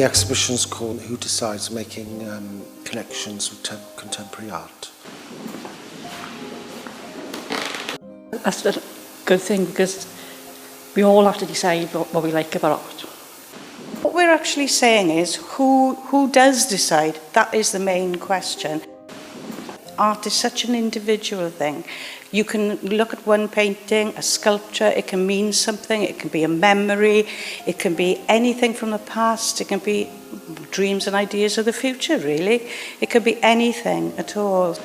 The exhibition's called Who Decides, Making Connections with Contemporary Art. That's a good thing because we all have to decide what we like about art. What we're actually saying is who does decide? That is the main question. Art is such an individual thing. You can look at one painting, a sculpture, it can mean something, it can be a memory, it can be anything from the past, it can be dreams and ideas of the future, really. It could be anything at all.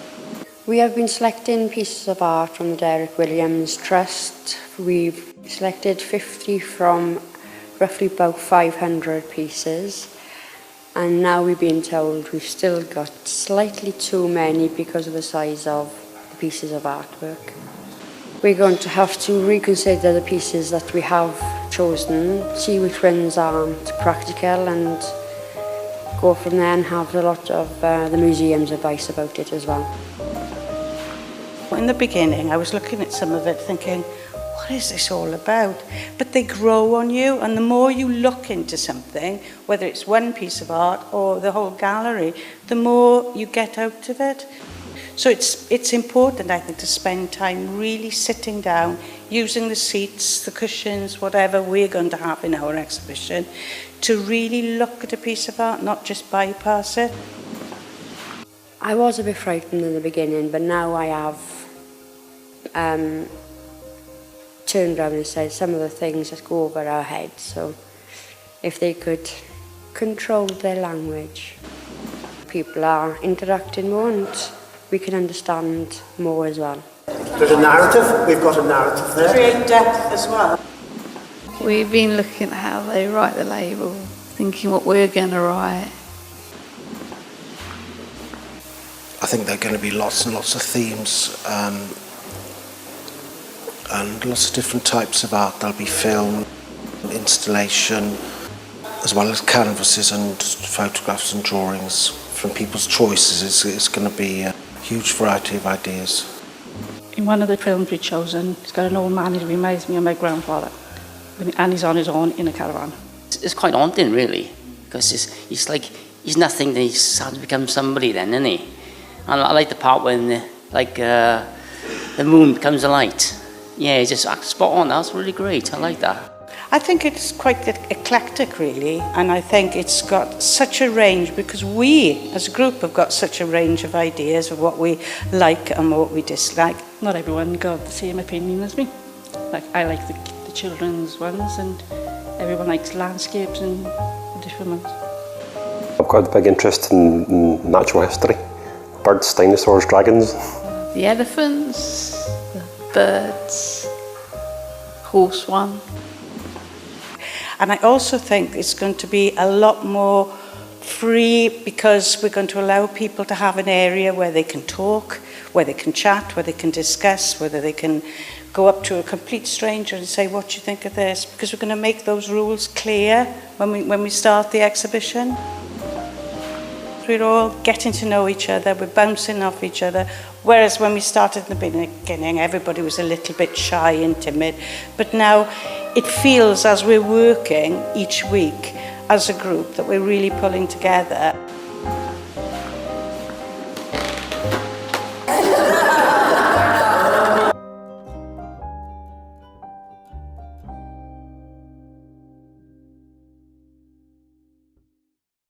We have been selecting pieces of art from the Derek Williams Trust. We've selected 50 from roughly about 500 pieces. And now we've been told we've still got slightly too many because of the size of the pieces of artwork. We're going to have to reconsider the pieces that we have chosen, see which ones aren't practical, and go from there and have a lot of the museum's advice about it as well. In the beginning, I was looking at some of it thinking, what is this all about? But they grow on you, and the more you look into something, whether it's one piece of art or the whole gallery, the more you get out of it. So it's important, I think, to spend time really sitting down, using the seats, the cushions, whatever we're going to have in our exhibition, to really look at a piece of art, not just bypass it. I was a bit frightened in the beginning, but now I have turned around and said some of the things that go over our heads. So if they could control their language, people are interacting more and we can understand more as well. There's a narrative, we've got a narrative there. Create depth as well. We've been looking at how they write the label, thinking what we're going to write. I think there are going to be lots and lots of themes and lots of different types of art. There'll be film, installation, as well as canvases and photographs and drawings from people's choices. It's going to be a huge variety of ideas. In one of the films we've chosen, it's got an old man who reminds me of my grandfather, and he's on his own in a caravan. It's quite haunting, really, because it's like he's nothing, then he's starting to become somebody then, isn't he? And I like the part when the moon becomes a light. Yeah, it's just spot on. That's really great. I like that. I think it's quite eclectic, really, and I think it's got such a range because we, as a group, have got such a range of ideas of what we like and what we dislike. Not everyone got the same opinion as me. Like, I like the children's ones, and everyone likes landscapes and different ones. I've got a big interest in natural history. Birds, dinosaurs, dragons. The elephants, the birds, horse one. And I also think it's going to be a lot more free because we're going to allow people to have an area where they can talk, where they can chat, where they can discuss, whether they can go up to a complete stranger and say, what do you think of this? Because we're going to make those rules clear when we start the exhibition. We're all getting to know each other, we're bouncing off each other, whereas when we started in the beginning, everybody was a little bit shy and timid. But now it feels, as we're working each week as a group, that we're really pulling together.